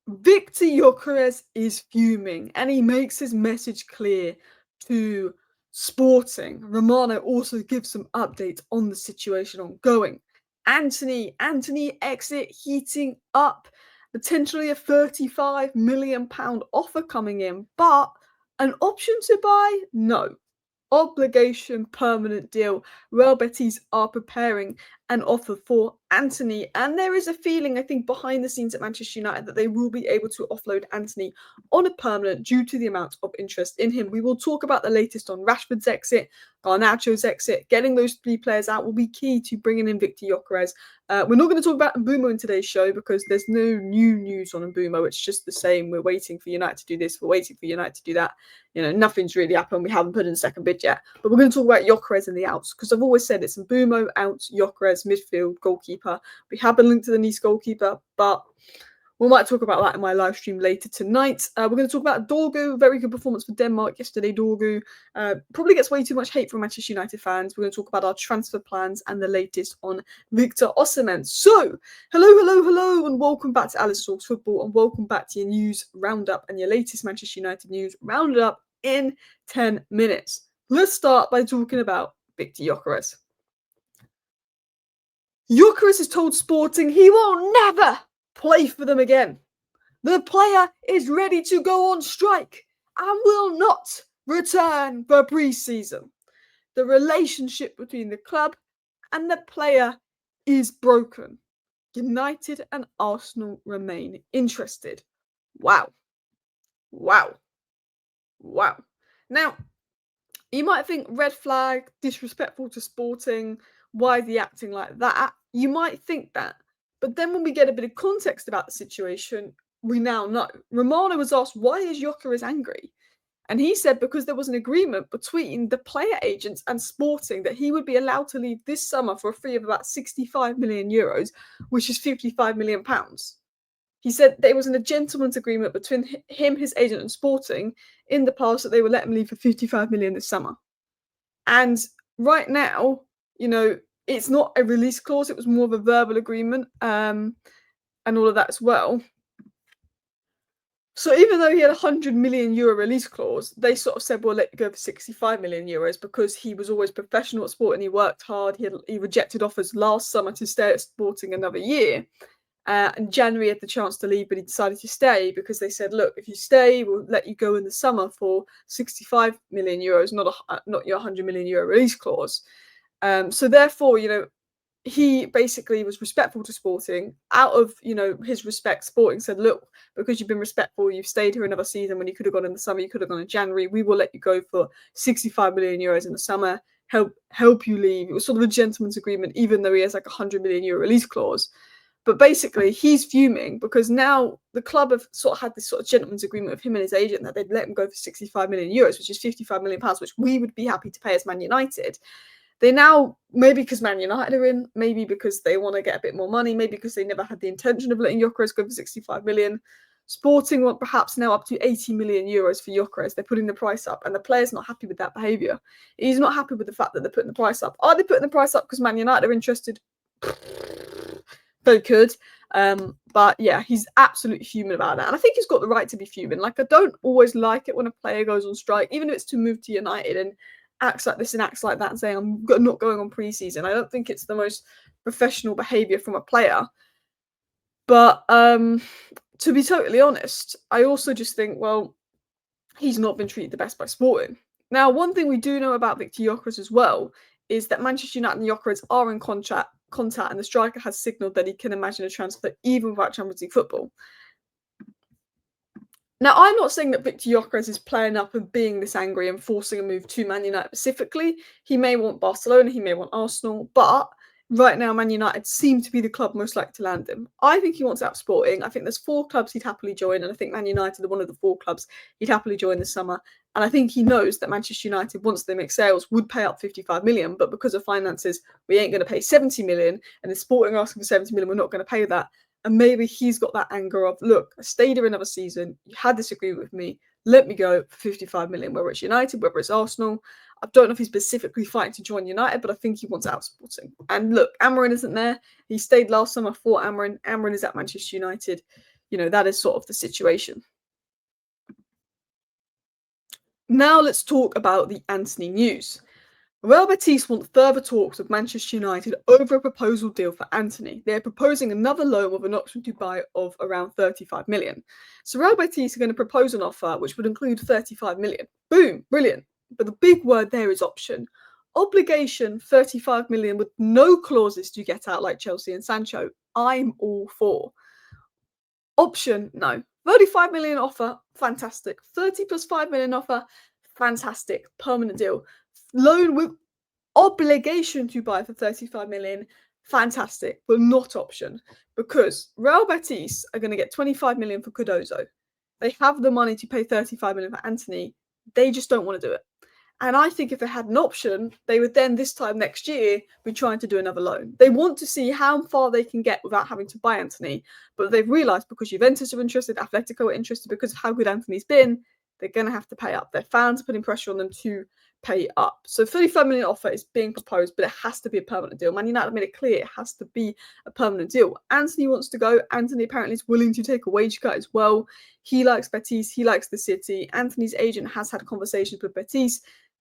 Viktor Gyökeres is fuming, and he makes his message clear to Sporting. Romano also gives some updates on the situation ongoing. Antony exit heating up, potentially a £35 million offer coming in, but an option to buy? No. Obligation permanent deal. Real Betis are preparing an offer for Antony, and there is a feeling, I think, behind the scenes at Manchester United that they will be able to offload Antony on a permanent due to the amount of interest in him. We will talk about the latest on Rashford's exit, Garnacho's exit. Getting those three players out will be key to bringing in Viktor Gyökeres. We're not going to talk about Mbeumo in today's show because there's no new news on Mbeumo. It's just the same. We're waiting for United to do this. We're waiting for United to do that. Nothing's really happened. We haven't put in a second bid yet. But we're going to talk about Gyokeres and the outs because I've always said it's Mbeumo, outs, Gyokeres, midfield, goalkeeper. We have been linked to the Nice goalkeeper, but we might talk about that in my live stream later tonight. We're going to talk about Dorgu. Very good performance for Denmark yesterday, Dorgu. Probably gets way too much hate from Manchester United fans. We're going to talk about our transfer plans and the latest on Viktor Osimhen. So, hello, and welcome back to Alice Talks Football, and welcome back to your news roundup and your latest Manchester United news rounded up in 10 minutes. Let's start by talking about Viktor Gyökeres. Gyökeres has told Sporting he will never play for them again. The player is ready to go on strike and will not return for pre-season. The relationship between the club and the player is broken. United and Arsenal remain interested. Wow. Now, you might think red flag, disrespectful to Sporting, why is he acting like that? You might think that. But then when we get a bit of context about the situation, we now know. Romano was asked, why is Gyökeres angry? And he said because there was an agreement between the player agents and Sporting that he would be allowed to leave this summer for a fee of about 65 million euros, which is 55 million pounds. He said there was a gentleman's agreement between him, his agent, and Sporting in the past that they would let him leave for 55 million this summer. And right now, it's not a release clause. It was more of a verbal agreement and all of that as well. So even though he had a €100 million release clause, they sort of said, we'll let you go for 65 million euros because he was always professional at Sporting. He worked hard. He rejected offers last summer to stay at Sporting another year. In January, he had the chance to leave, but he decided to stay because they said, look, if you stay, we'll let you go in the summer for 65 million euros, not your €100 million release clause. So therefore, he basically was respectful to Sporting. Out of, his respect, Sporting said, look, because you've been respectful, you've stayed here another season when you could have gone in the summer, you could have gone in January, we will let you go for 65 million euros in the summer, help you leave. It was sort of a gentleman's agreement, even though he has like a €100 million release clause. But basically, he's fuming because now the club have sort of had this sort of gentleman's agreement with him and his agent that they'd let him go for 65 million euros, which is 55 million pounds, which we would be happy to pay as Man United. They now, maybe because Man United are in, maybe because they want to get a bit more money, maybe because they never had the intention of letting Gyokeres go for 65 million. Sporting want perhaps now up to 80 million euros for Gyokeres. They're putting the price up, and the player's not happy with that behaviour. He's not happy with the fact that they're putting the price up. Are they putting the price up because Man United are interested? They could. But yeah, he's absolutely fuming about that. And I think he's got the right to be fuming. Like, I don't always like it when a player goes on strike, even if it's to move to United and acts like this and acts like that and saying, I'm not going on pre-season. I don't think it's the most professional behaviour from a player. But to be totally honest, I also just think, well, he's not been treated the best by Sporting. Now, one thing we do know about Viktor Gyökeres as well is that Manchester United and Gyokeres are in contact, and the striker has signalled that he can imagine a transfer even without Champions League football. Now, I'm not saying that Viktor Gyökeres is playing up and being this angry and forcing a move to Man United specifically. He may want Barcelona, he may want Arsenal, but right now Man United seem to be the club most likely to land him. I think he wants out of Sporting. I think there's 4 clubs he'd happily join, and I think Man United are one of the 4 clubs he'd happily join this summer. And I think he knows that Manchester United, once they make sales, would pay up 55 million, but because of finances, we ain't going to pay 70 million, and if Sporting asking for 70 million, we're not going to pay that. And maybe he's got that anger of, look, I stayed here another season. You had this agreement with me. Let me go for 55 million, whether it's United, whether it's Arsenal. I don't know if he's specifically fighting to join United, but I think he wants out of Sporting. And look, Amorim isn't there. He stayed last summer for Amorim. Amorim is at Manchester United. that is sort of the situation. Now let's talk about the Antony news. Real Betis want further talks with Manchester United over a proposal deal for Antony. They're proposing another loan with an option to buy of around 35 million. So Real Betis are going to propose an offer which would include 35 million. Boom, brilliant. But the big word there is option. Obligation 35 million with no clauses to get out like Chelsea and Sancho. I'm all for. Option, no. 35 million offer, fantastic. 30 plus 5 million offer, fantastic. Permanent deal. Loan with obligation to buy for 35 million, fantastic, but not option. Because Real Betis are going to get 25 million for Cardozo. They have the money to pay 35 million for Antony. They just don't want to do it. And I think if they had an option, they would then this time next year be trying to do another loan. They want to see how far they can get without having to buy Antony. But they've realised because Juventus are interested, Atletico are interested, because of how good Antony's been, they're going to have to pay up. Their fans are putting pressure on them to pay up. So 35 million offer is being proposed, but it has to be a permanent deal. Man United made it clear it has to be a permanent deal. Antony wants to go. Antony apparently is willing to take a wage cut as well. He likes Betis. He likes the city. Antony's agent has had conversations with Betis.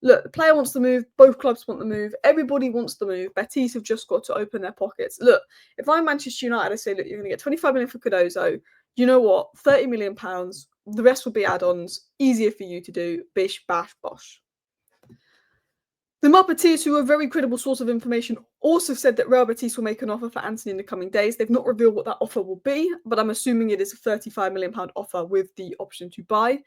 Look, the player wants to move. Both clubs want to move. Everybody wants to move. Betis have just got to open their pockets. Look, if I'm Manchester United, I say, look, you're going to get 25 million for Cardozo. You know what? 30 million pounds. The rest will be add-ons. Easier for you to do. Bish, bash, bosh. The Muppeteers, who are a very credible source of information, also said that Real Betis will make an offer for Antony in the coming days. They've not revealed what that offer will be, but I'm assuming it is a £35 million offer with the option to buy.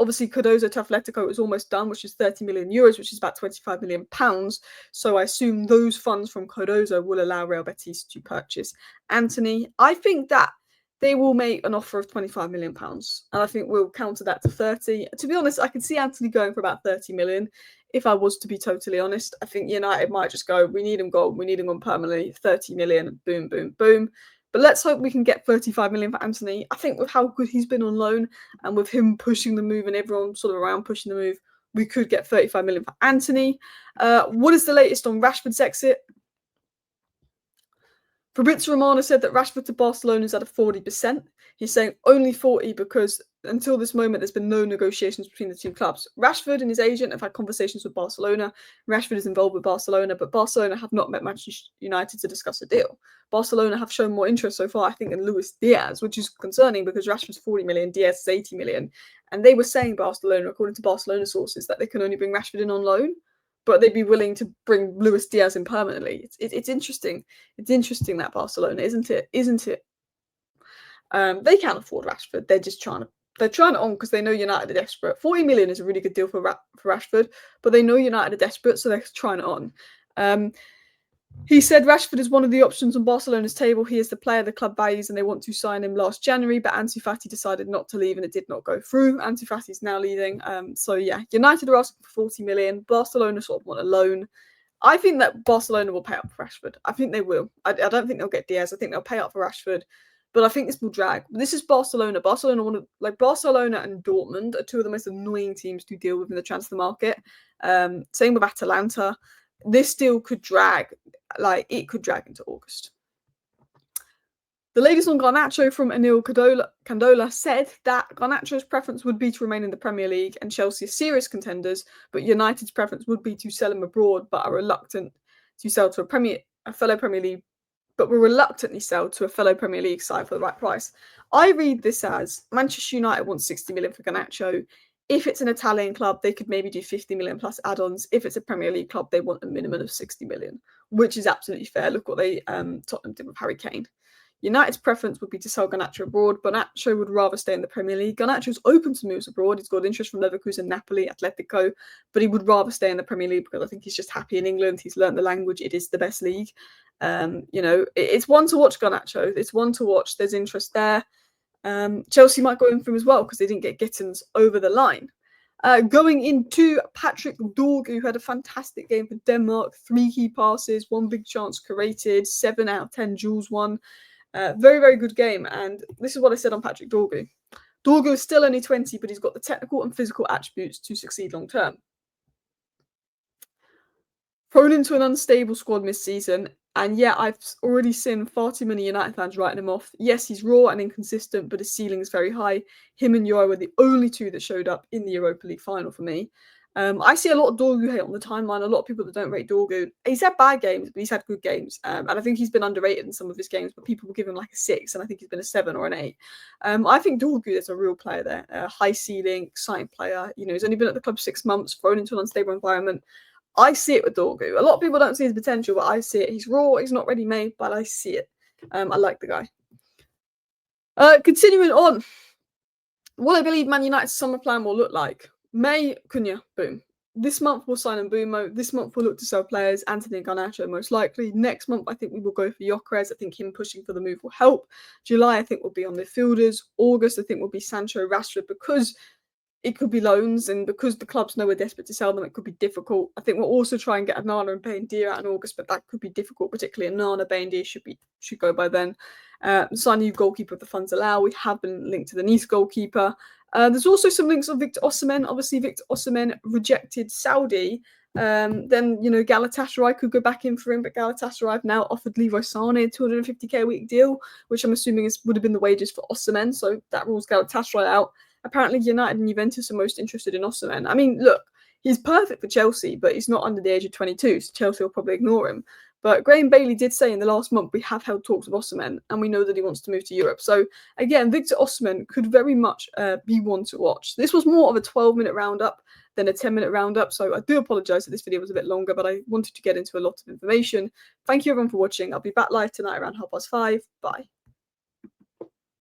Obviously, Cardozo to Atletico is almost done, which is 30 million euros, which is about 25 million pounds. So I assume those funds from Cardozo will allow Real Betis to purchase Antony. I think that they will make an offer of 25 million pounds, and I think we'll counter that to 30. To be honest, I can see Antony going for about 30 million. If I was to be totally honest, I think United might just go, we need him gone, we need him gone permanently, 30 million, boom, boom, boom. But let's hope we can get 35 million for Antony. I think with how good he's been on loan and with him pushing the move and everyone sort of around pushing the move, we could get 35 million for Antony. What is the latest on Rashford's exit? Fabrizio Romano said that Rashford to Barcelona is at a 40%. He's saying only 40 because until this moment, there's been no negotiations between the two clubs. Rashford and his agent have had conversations with Barcelona. Rashford is involved with Barcelona, but Barcelona have not met Manchester United to discuss a deal. Barcelona have shown more interest so far, I think, in Luis Diaz, which is concerning because Rashford's 40 million, Diaz is 80 million. And they were saying, Barcelona, according to Barcelona sources, that they can only bring Rashford in on loan, but they'd be willing to bring Luis Diaz in permanently. It's interesting. It's interesting that Barcelona, isn't it? Isn't it? They can't afford Rashford. They're just trying to. They're trying it on because they know United are desperate. 40 million is a really good deal for Rashford, but they know United are desperate, so they're trying it on. He said Rashford is one of the options on Barcelona's table. He is the player the club values and they want to sign him last January, but Ansu Fati decided not to leave and it did not go through. Ansu Fati is now leaving. So yeah, United are asking for 40 million. Barcelona sort of want a loan. I think that Barcelona will pay up for Rashford. I think they will. I don't think they'll get Diaz. I think they'll pay up for Rashford. But I think this will drag. This is Barcelona. Barcelona and Dortmund are two of the most annoying teams to deal with in the transfer market. Same with Atalanta. This deal could drag. It could drag into August. The latest on Garnacho from Anil Candola said that Garnacho's preference would be to remain in the Premier League and Chelsea are serious contenders, but United's preference would be to sell him abroad, but are reluctant to sell to a fellow Premier League, but will reluctantly sell to a fellow Premier League side for the right price. I read this as Manchester United wants 60 million for Garnacho. If it's an Italian club, they could maybe do 50 million plus add-ons. If it's a Premier League club, they want a minimum of 60 million, which is absolutely fair. Look what Tottenham did with Harry Kane. United's preference would be to sell Garnacho abroad. Garnacho would rather stay in the Premier League. Garnacho's open to moves abroad. He's got interest from Leverkusen, Napoli, Atletico, but he would rather stay in the Premier League because I think he's just happy in England. He's learned the language. It is the best league. It's one to watch, Garnacho. It's one to watch. There's interest there. Chelsea might go in for him as well because they didn't get Gittins over the line. Going into Patrick Dorgu, who had a fantastic game for Denmark. 3 key passes, 1 big chance created, 7 out of 10 duels won. Very, very good game. And this is what I said on Patrick Dorgu. Dorgu is still only 20, but he's got the technical and physical attributes to succeed long term. Thrown into an unstable squad mid-season, And yeah, I've already seen far too many United fans writing him off. Yes, he's raw and inconsistent, but his ceiling is very high. Him and Euro were the only two that showed up in the Europa League final for me. I see a lot of Dorgu hate on the timeline. A lot of people that don't rate Dorgu. He's had bad games, but he's had good games. And I think he's been underrated in some of his games, but people will give him like a 6, and I think he's been a 7 or an 8. I think Dorgu is a real player there. A high ceiling, exciting player. You know, he's only been at the club 6 months, thrown into an unstable environment. I see it with Dorgu. A lot of people don't see his potential, but I see it. He's raw, he's not ready made, but I see it. I like the guy. Continuing on, what I believe Man United's summer plan will look like. May, Cunha, boom. This month we'll sign Mbumo. This month we'll look to sell players, Antony and Garnacho most likely. Next month I think we will go for Gyokeres. I think him pushing for the move will help. July I think will be on midfielders. August I think will be Sancho, Rashford, because it could be loans, and because the clubs know we're desperate to sell them, it could be difficult. I think we'll also try and get Nana and Bayendier out in August, but that could be difficult, particularly Nana. Bayendier should go by then. Sign a new goalkeeper if the funds allow. We have been linked to the Nice goalkeeper. There's also some links on Viktor Osimhen. Obviously, Viktor Osimhen rejected Saudi. Then, you know, Galatasaray could go back in for him, but Galatasaray have now offered Leroy Sané a 250k a week deal, which I'm assuming would have been the wages for Osimhen, so that rules Galatasaray out. Apparently, United and Juventus are most interested in Osimhen. I mean, look, he's perfect for Chelsea, but he's not under the age of 22, so Chelsea will probably ignore him. But Graham Bailey did say in the last month we have held talks with Osimhen, and we know that he wants to move to Europe. So again, Viktor Osimhen could very much be one to watch. This was more of a 12-minute roundup than a 10-minute roundup, so I do apologise that this video was a bit longer, but I wanted to get into a lot of information. Thank you everyone for watching. I'll be back live tonight around 5:30. Bye.